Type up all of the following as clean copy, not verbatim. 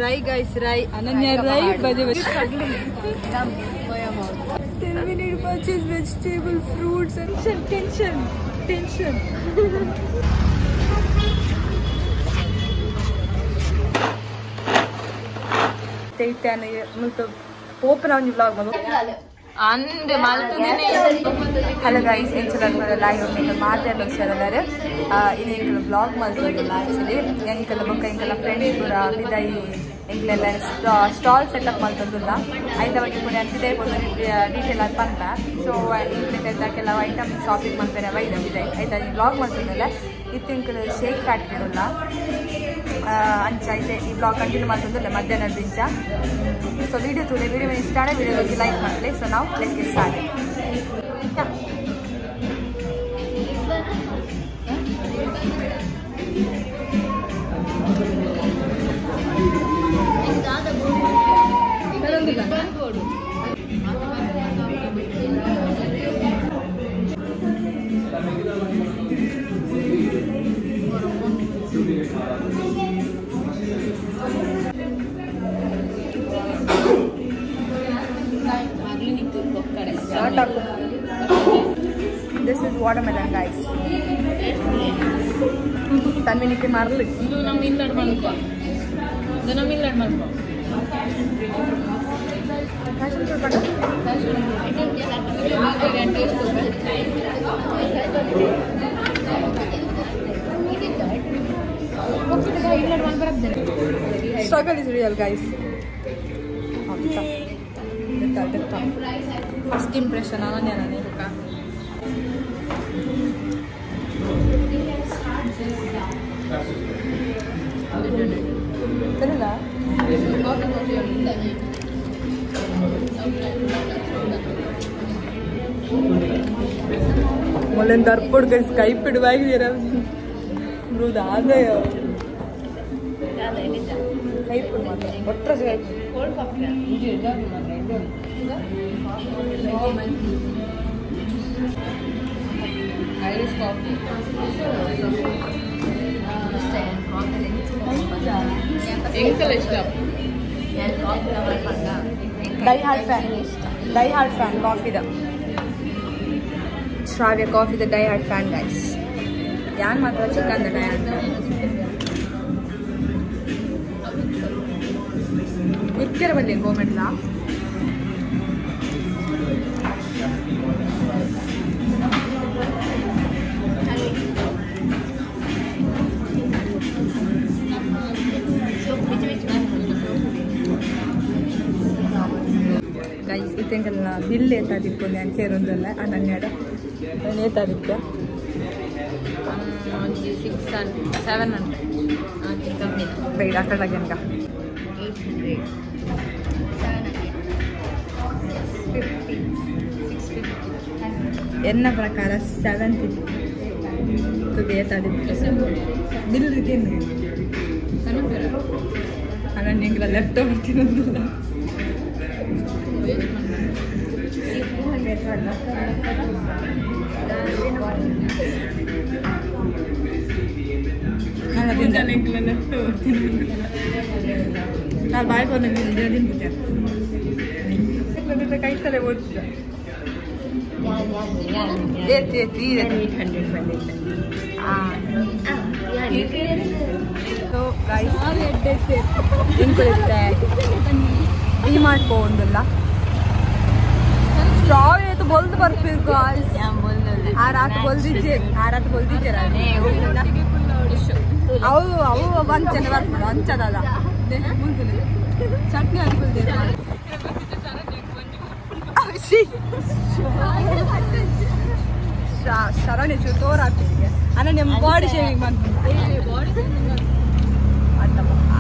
Rai guys, Rai. Ananya Rai, baje baje. 10-minute purchase vegetable, fruits, and tension. Teitan, multo open on your vlog, malo. And hello guys, enchilada live on maatadalo seralare ini enkala vlog maltundilla actually enkala bokka enkala friends pura bidai enkala stall setup maltundilla aitavagi pura bidai pura detail aad panta so enkala kela item shopping malpera vaida bidai aita vlog maltundilla ittu enkala shake factory ulla ancha ide ee vlog continue maltundilla madhyana dincha so video today video when start video like ಮಾಡ್ಲಿ so now let's get started This is watermelon guys. Tanvinike marlu. Idu nam illad malko. Fashion shoot padu. Struggle is real guys. First impression Ananya nane hoka. Terila. Molen darpod guys Skype iduvagi dira. Bro daadayo. Yada elida. Skype matra. Otra Skype. Cold coffee. Ije idda matra idda. Irish coffee. Die hard fan coffee the Shravya coffee the die hard fan guys. Yan matra chicken the die hard fan. Ikkere balle government la guys itengalla bill eta dipponde anche irundalla ananyada nane eta dippa 600 700 anche ಕಮ್ಮಿ ಬೇಡ ಅಕಲಾಗೆ ಅಂತ 800 700 650 ಎನ್ನ ಪ್ರಕಾರ 750 ತುಗೆ eta dippa bill retain ananya left over ತಿನ್ನೋದಿಲ್ಲ ನಾನು ಬಾಯ್ ಕೈ ತಲೆ ಓದ್ತಿದ್ದೆ ಡಿಮಾರ್ಟ್ ಹೋಗೋದಿಲ್ಲ स्ट्रॉबेरी तो बोलते पर फिर गाइस आ रात बोल दीजिए आओ बंचने बर्तದೆ ಅಂಚದಲ್ಲ ಚಟ್ನಿ ಹಾಕ್ಬಿಡ್ದೆ ಶರಣೆ ತೋರ ಹಾಕ್ತಿದ್ದೆ ಅಣ್ಣ ನಿಮ್ಮ ಬಾಡಿ ಶೇವಿಂಗ್ ಮಾಡ್ತೀನಿ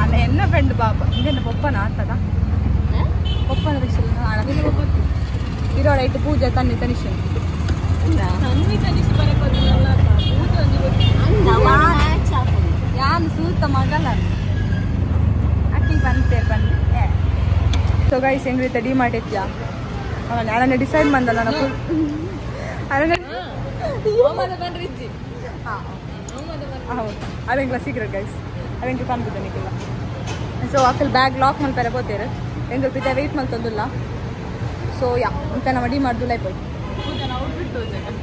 ಅಣ್ಣ ಎನ್ನ ಫ್ರೆಂಡ್ ಬಾಬ ಇಂದೇನ ಪಪ್ಪನ ಆಗ್ತದ ಪಪ್ಪನ ಇರೋ ರೈಟ್ ಪೂಜೆ ತನ್ನಿ ತನಿಷೆ ಯಾನು ಸೂತ ಮಗಲ್ಲ ಅಕ್ಕಿ ಬಂತೆ ಸೊ ಗೈಸ್ ಹೆಂಗ್ ಡಿಮಾರ್ಟ್ ಇತ್ಯಾ ನಾನು ಡಿಸೈಡ್ ಬಂದಲ್ಲ ನಾನು ಫುಲ್ ಅವೆಂಗ್ಲ ಸೀಕ್ರೆಟ್ ಗೈಸ್ ಅವೆಂಗೆ ಕಾಣ್ಬಿಟ್ಟು ನಿಕ್ಕಿಲ್ಲ ಸೊ ಅಕ್ಕಲ್ ಬ್ಯಾಗ್ ಲಾಕ್ ಮಲ್ಪೆರೆ ಬೋತೇರು ಎಂಗಲ್ ಪಿತ ವೆಯ್ಟ್ ಮಲ್ತೊಂದುಲ್ಲ ಸೊ ಯಾ ಅಂತ ಮಡಿ ಮಾಡ್ದು ಲೈಫ್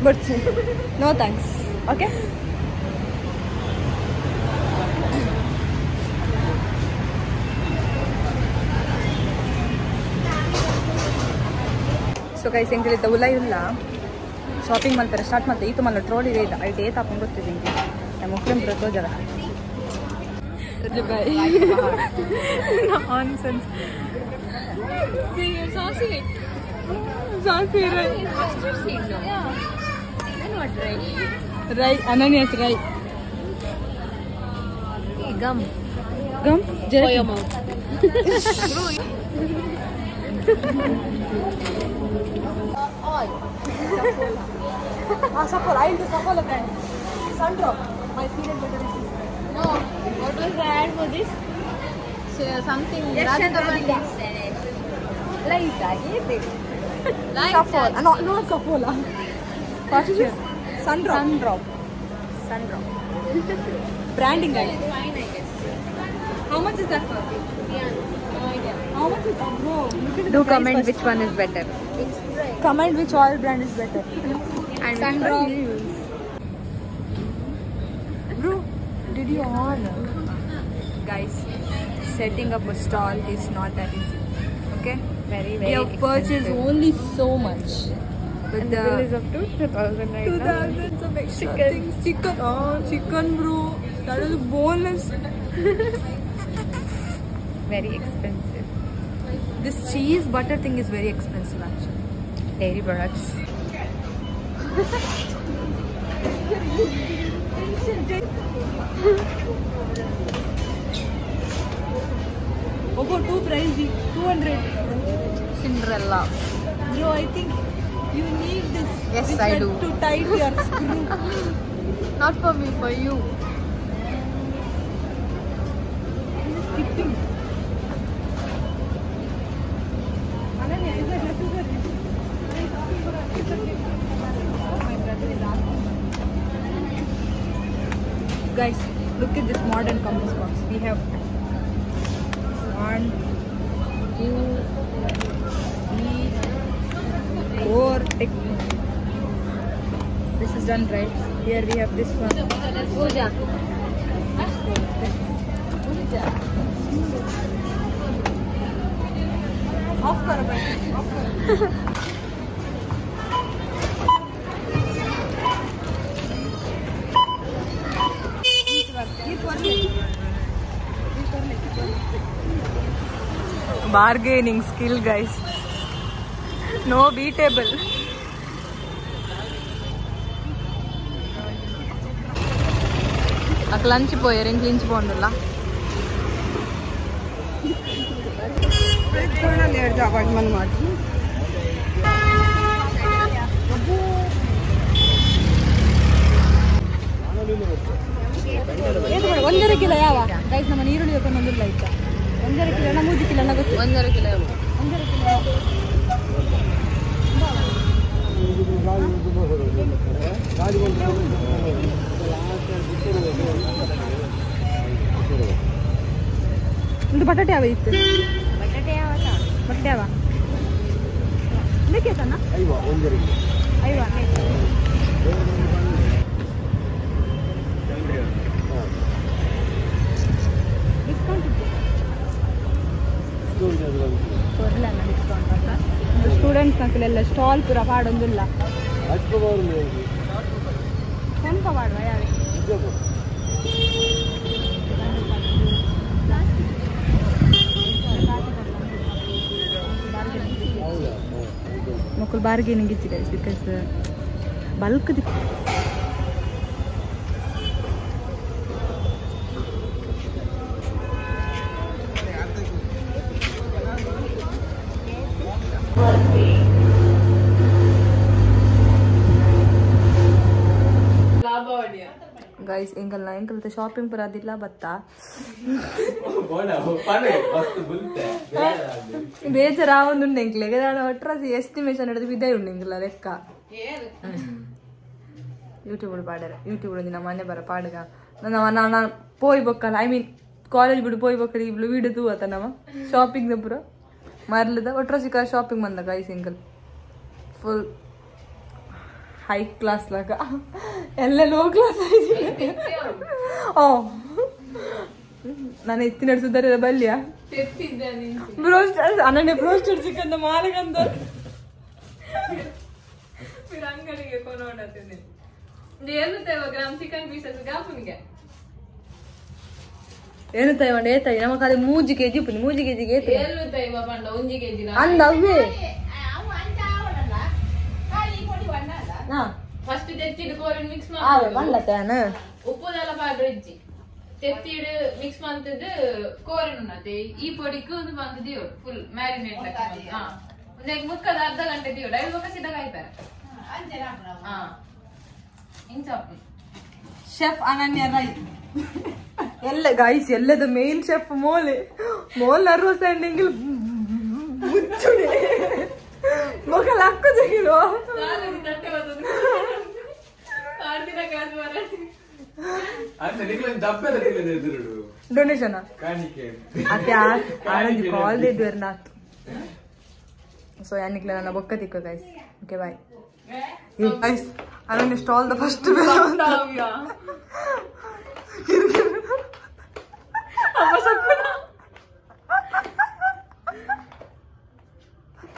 ಬರ್ಚಿ no thanks okay so guys ಎಂಗಲಿದ್ದ ಉಲ ಇಲ್ಲ ಶಾಪಿಂಗ್ ಮಾಡ್ತಾರೆ ಸ್ಟಾರ್ಟ್ ಮಾಡ್ತಾರೆ ಈತು ಮಲ್ಲ ಟ್ರೋಲಿ ಇದೆ ಅಲ್ಲಿ ಡೇಟ್ ಹಾಕೊಂಡು ಗೊತ್ತಿದೆ ನಮ್ಮ ಮುಸ್ಲಿಂ ಪ್ರತೋಜರ ನಾನ್ಸೆನ್ಸ್ ರೈ ಅನನ್ಯಾಸ್ ರೈ ಗಮ್ ಗಮ್ Saffol, I'll do Saffol again. Sun drop. My period better is this. No. What was the ad for this? So, something rather than Light, light. Saffol. No, not Saffol. First is Sun drop. Sun drop. Sun drop. Branding guys. Fine, I guess. How much is that for? Yeah, no idea. How much is that? Bro, look at Do the comment price which one is better. It's right. Comment which oil brand is better. And Sun which drop. one do you use? Bro, did you on? Guys, setting up a stall is not that easy. Okay? Very, We very have purchased expensive. only so much. But And the bill is up to 2,000 right now. 2000 of extra things. Chicken. Oh, chicken, bro. That is boneless. Very expensive. This cheese butter thing is very expensive actually. Dairy products. Oh, too pricey. 200. Cinderella. Bro, I think you need this. Yes, this I one do. To tight your screw. Not for me, for you. This is skipping. Ananya, is that left? My brother is asking. Guys, look at this modern compass box. We have 1, 2, 3, 4. This is done right. Here we have this one. Pooja. Off karo bhai. Off karo. Bargaining skill, guys. No beatable. Ak lunch poyer eng lunch bondula. Purna layer job man ಮಾಡ್ತೀನಿ. ಒಂದರ kilo ಯಾವ guys ನಮ್ಮ ಈರುಳ್ಳಿ ಹಾಕೊಂಡು ಒಂದಿಲ್ಲ ಆಯ್ತಾ 1.5 kilo 3 kilo ಗೊತ್ತು 1.5 kilo 1.5 kilo ಒಂದು ಬಟಾಟೆ ಯಾವ ಇತ್ತು ಬಟಾಟೆ ಯಾವ ಇದಕ್ಕೆ ಸಣ್ಣ ಐವಾ ಡಿಸ್ಕೌಂಟ್ ಇತ್ತು ಡಿಸ್ಕೌಂಟ್ ಅಂತ ಸ್ಟೂಡೆಂಟ್ಸ್ ನಕ್ಕಲೆಲ್ಲ ಸ್ಟಾಲ್ ಪೂರ ಪಾಡೊಂದಿಲ್ಲ ಸ್ವಲ್ಪ ಮಾಡುವ ಯಾರು ಮಕ್ಕಳು ಬಾರ್ಗೇನಿಂಗ್ ಇತ್ತು ಗೈಸ್ ಬಿಕಾಸ್ ಬಲ್ಕ್ ಗೈಸ್ ಎಂಕಲ್ತ ಶಾಪಿಂಗ್ ಪುರ ಅದಿಲ್ಲ ಬತ್ತ ಬೇಜಾರ ಒಂದು ಎಂಕ್ಲೆಗೆ ನಾನು ಒಟ್ರಾಸಿ ಎಸ್ಟಿಮೇಷನ್ ಹಿಡಿದು ಬಿದ್ದೆ ಉಂಡು ಎಂಕಲ್ಲ ಲೆಕ್ಕ ಯೂಟ್ಯೂಬ್ ಪಾಡ್ಯಾರ ಯೂಟ್ಯೂಬ್ ನಮ್ಮ ಮನೆ ಬರ ಪಾಡ್ಗ ನಾನು ಪೋಯ್ ಬೊಕ್ಕಲ್ಲ ಐ ಮೀನ್ ಕಾಲೇಜ್ ಬಿಡು ಪೋಯ್ ಬೊಕ್ಕಲ್ಲ ಇವ್ಳು ವೀಡು ತೂವತ್ತ ನಮ್ಮ ಶಾಪಿಂಗ್ ಪೂರ ಮರ್ಲದ ಒಟ್ರ ಸಿಕ್ಕ ಶಾಪಿಂಗ್ ಬಂದಾಗ ಐ ಸಿಂಗಲ್ ಫುಲ್ ಹೈ ಕ್ಲಾಸ್ ಲಾಗ ಎಲ್ಲ ಲೋ ಕ್ಲಾಸ್ ಓ ನಾನು ಎತ್ತಿ ನಡೆಸಿದಾರೆ ಬಲ್ಯ ಬ್ರೋಸ್ಟರ್ ಅನನ್ಯ ಬ್ರೋಸ್ಟರ್ ಚಿಕನ್ ಮಾಲಗಂತ ಅಂಗಡಿಗೆ ಕೊನೋಡತೀನಿ ಏನು ಗ್ರಾಮ್ ಚಿಕನ್ ಪೀಸಸ್ ಗಾಪುನಿಗೆ ಏನು ತೈವಂಡ ಏತಾಯಿ ನಮ್ಮ ಕಾಲಿ 3 kg ಉಪ್ಪು 3 kg ಗೆ ಏನು ತೈವ ಪಂಡ 1 kg ಅಂದ ಅವೇ ಹಾ ಫಸ್ಟ್ ತೆತ್ತಿಡು ಕೋರನ್ ಮಿಕ್ಸ್ ಮಾಡಿ ಆ ಬಂದತಾನ ಉಪ್ಪುದೆಲ್ಲ ಪಾಡ್ರೆ ಇಜ್ಜಿ ತೆತ್ತಿಡು ಮಿಕ್ಸ್ ಮಾಡ್ತಿದ್ದು ಕೋರನ್ ಉನ್ನತೆ ಈ ಪೊಡಿಗೆ ಒಂದು ಬಂದಿದ್ದು ಫುಲ್ ಮ್ಯಾರಿನೇಟ್ ಲಕ್ಕ ಹಾ ಒಂದು ಮುಕ್ಕದ ಅರ್ಧ ಗಂಟೆ ದಿಯೋ ಡೈಲ್ ಬೊಕ್ಕ ಸಿದ್ಧ ಕಾಯ್ತಾರೆ ಅಂಜನ ಹಾ ಇಂಚಾಪು ಶೆಫ್ ಅನನ್ಯ ರೈ ಎಲ್ಲ ಗೈಸ್ ಎಲ್ಲದ ಮೇನ್ ಶೆಫ್ ಮೋಲೆ ಮೋಲ್ ನರ್ವಸ್ ಎಂಡಿಂಗ್ ಮುಚ್ಚುಡಿ ಮೊಕಲ ಅಕ್ಕ ಜಗಿರೋ ಡೊನೇಷನ್ ಅತ್ತೆ ಆಳಂಜಿ ಕಾಲ್ ಇದ್ವೇರ್ ನಾತ್ ಸೊ ಯಾನಿಕ್ಲ ನನ್ನ ಬೊಕ್ಕ ತಿಕ್ಕ guys okay bye guys Ananya stall ದ ಫಸ್ಟ್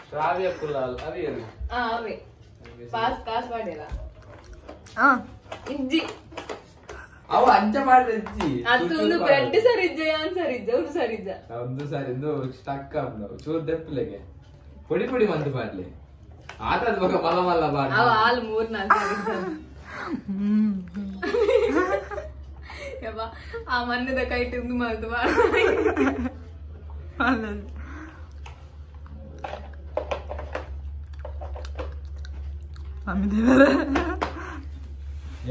ಶ್ರಾವ್ಯ ಕುಲಾಲ್ ಅವೇ ಅವೇ ಪಾಸ್ ಕಾಸ್ ಮಾಡಿಲ್ಲ ಇಜ್ಜಿ ಅವ ಅಂಚ ಮಾಡಿದ್ಜಿ ಅದೊಂದು ಬ್ರೆಡ್ ಸರಿಜ್ಜ ಯಾನ್ ಸರಿಜ್ಜ ಅವ್ರು ಸರಿಜ್ಜ ಒಂದು ಸಾರಿ ಒಂದು ಸ್ಟಕ್ ಅಂದವು ಚೂರ್ ದೆಪ್ಪಲೆಗೆ ಪೊಡಿ ಪೊಡಿ ಮಂದು ಮಾಡ್ಲಿ ಆತದ ಬಗ ಮಲ್ಲ ಮಲ್ಲ ಬಾಡ ಅವ ಹಾಲ್ 3-4 ಸರಿಜ್ಜ ಯವ್ವ ಆ ಮನ್ನದ ಕೈ ತಿಂದು ಮಾಡ್ದು ಮಾಡ ಮಮ್ಮಿ ದೇವರ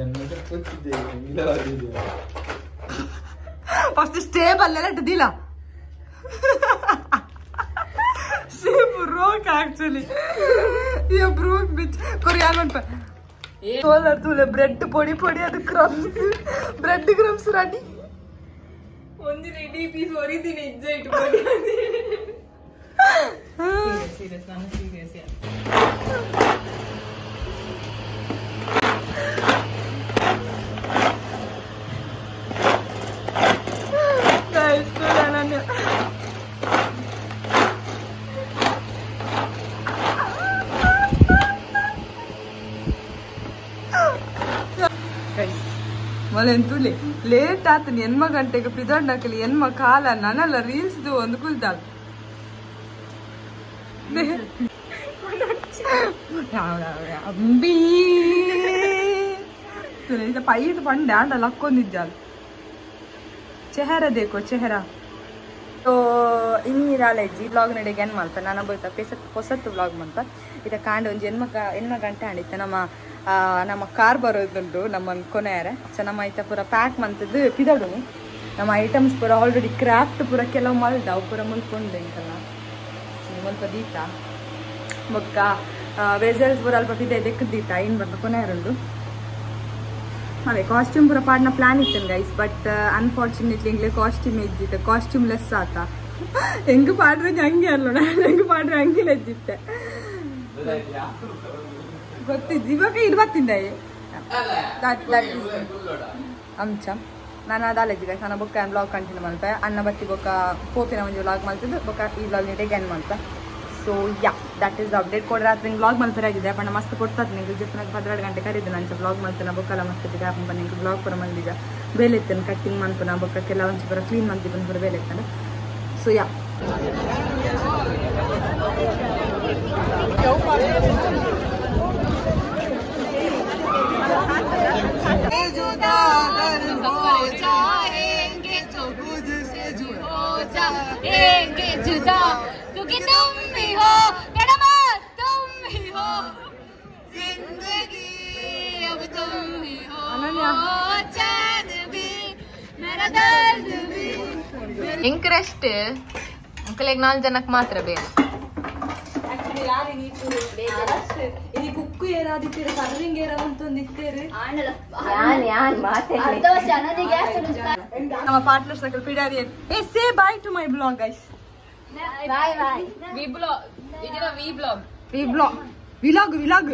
എന്നോട് കൊച്ചില്ലേ ഇല്ല പറഞ്ഞില്ല ಫಸ್ಟ್ ಸ್ಟೇಬಲ್ ಎಲ್ಲ ಇಟ್ಟಿದ್ದಿಲ್ಲ ಬ್ರೋಕ್ ಆಕ್ಚುಲಿ ಯೋ ಬ್ರೋಕ್ ಬಿಚ್ ಕೊರಿಯನ್ ಅಂತ ಸೋಲರ್ ತುಲೆ ಬ್ರೆಡ್ ಪೊಡಿ ಪೊಡಿ ಅದು ಕ್ರಮ್ಸ್ ಬ್ರೆಡ್ ಕ್ರಮ್ಸ್ ರೆಡಿ ಒಂದು ರೆಡಿ ಪೀಸ್ ಹೊರಿತೀನಿ ಇಜ್ಜ ಇಟ್ಕೊಂಡು ಸೀರಿಯಸ್ ನಾನು ಸೀರಿಯಸ್ ಯಾ ಮೊಲೆಂತುಲಿ ಲೇಟ್ ಆತನಿ ಎನ್ಮ ಗಂಟೆಗೆ ಪಿದೊಂಡ್ ಹಾಕಲಿ ಎನ್ಮ ಕಾಲ ನಾನೆಲ್ಲ ರೀಲ್ಸ್ ಒಂದು ಕುಲ್ತಾಳ ಅಂಬಿ ಪೈದು ಪಂಡೆ ಆಂಡ ಲಕ್ಕೊಂದಿದ್ದಾಳ ಚೆಹರ ದೇಕೋ ಚೆಹರ ಸೊ ಇನ್ನಿರಾಲೆಜ್ಜಿ ಬ್ಲಾಗ್ ನಡೆಗೆ ಏನು ಮಾಡ್ತಾ ನಾನು ಬೋಯ್ತಾ ಹೊಸತ್ತು ಬ್ಲಾಗ್ ಮಾಡ್ತಾ ಇದ ಕಾಂಡ ಒಂದು ಎನ್ಮ ಗಂಟೆ ಆಡಿತ್ತೆ ನಮ್ಮ ಕಾರ್ ಬರೋದುಂಟು ನಮ್ಮ ಕೊನೆಯಾರೆ ಸೊ ನಮ್ಮ ಐತ ಪೂರ ಪ್ಯಾಕ್ ಮಂತದ್ದು ಪಿದಡು ನಮ್ಮ ಐಟಮ್ಸ್ ಪೂರ ಆಲ್ರೆಡಿ ಕ್ರಾಫ್ಟ್ ಪೂರ ಕೆಲವು ಮಲ್ದಾವು ಪೂರ ಮುಲ್ಕೊಂಡು ಇಂಕಲ್ಲ ಮುಲ್ಪ ದೀತ ಬೊಕ್ಕ ವೆಸಲ್ಸ್ ಪೂರ ಅಲ್ಪ ಪಿದೆ ದೆಕ್ಕದೀತ ಏನು ಬರ್ತ ಕೊನೆಯಾರಂದು ಅದೇ ಕಾಸ್ಟ್ಯೂಮ್ ಪೂರ ಪಾಡ್ನ ಪ್ಲಾನ್ ಇತ್ತು ಗೈಸ್ ಬಟ್ ಅನ್ಫಾರ್ಚುನೇಟ್ಲಿ ಎಂಗ್ಲೆ ಕಾಸ್ಟ್ಯೂಮ್ ಇದ್ದಿತ್ತೆ ಕಾಸ್ಟ್ಯೂಮ್ ಲೆಸ್ ಆತ ಹೆಂಗ್ ಪಾಡ್ರೆ ಹಂಗೆ ಅಲ್ಲ ಹೆಂಗ್ ಪಾಡ್ರೆ ಹಂಗೆ ಲಜ್ಜಿತ್ತೆ ಗೊತ್ತಿದ್ದು ಇವಾಗ ಇರ್ಬತ್ತಿಂದ ಅಂಚ ನಾನು ಅದಾಲೆಜ್ಜಿ ಗೈಸ್ ನಾನು ಬೊಕ್ಕ ಬ್ಲಾಗ್ ಕಂಟಿನ್ಯೂ ಮಾಡ್ತೆ ಅನ್ನ ಬತ್ತಿ ಬೊಕ್ಕ ಪೋಪಿನ ಒಂದು ವ್ಲಾಗ್ ಮಾಡ್ತಿದ್ದು ಬೊಕ್ಕ ಈ ವ್ಲಾಗ್ ನೀಟಾಗಿ ಏನು ಮಾಡ್ತಾ so yeah that is the update ಕೊಡ್ರೆ ರಾತ್ರಿ ವ್ಲಾಗ್ ಮಲ್ಪರಾಗಿದೆ ಬಣ್ಣ ಮಸ್ತ್ ಕೊಡ್ತದೆ ನಿಂಗೆ ಜಿಪ್ಪನಾಗ 12 ಗಂಟೆ ಕರೀದು ನಂಚ ವ್ಲಾಗ್ ಮಾಡ್ತಾನೆ ಬೊಕ್ಕಲ್ಲ ಮಸ್ತ್ ಇದೆ ಅಪ್ಪ ನಿಂಗೆ ವ್ಲಾಗ್ ಪೂರ ಮಂದಿಜ ಬೇಲೆ ಇತ್ತೇನೆ ಕಟ್ಟಿಂಗ್ ಮಾಡ್ತಾನೆ ಬೊಕ್ಕ ಕೆಲ ಒಂಚು ಪೂರ ಕ್ಲೀನ್ ಮಾಡ್ತೀವಿ ಪೂರ ಬೇಲೆ ಇತ್ತಾನೆ ಸೊ ಯಾ क्योंकि तुम ही हो मैडम तुम ही हो जिंदगी अब तुम ही हो चांद भी मेरा दर्द भी ಇಂಕ್ರೆಸ್ಟ್ ಅಂಕಲ್ 4 ಜನಕ್ಕೆ ಮಾತ್ರ ಬೇಕು ಆಕ್ಚುಲಿ ಯಾರಿಗೆ ಇದು ಕುಕ್ಕು ಏರಾದಿತ್ತೀರಿ ಕರ್ವಿಂಗ್ ಏರ ಅಂತೊಂದಿತ್ತೇರಿ ನಮ್ಮ ಪಾರ್ಟ್ನರ್ಸ್ ನಕಲ್ ಪಿಡಾರಿ ಏ say bye to my vlog guys bye bye vlog ಇದರ ವಿ ಬ್ಲಾಗ್ ವಿಲಾಗ್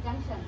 ಜಂಕ್ಷನ್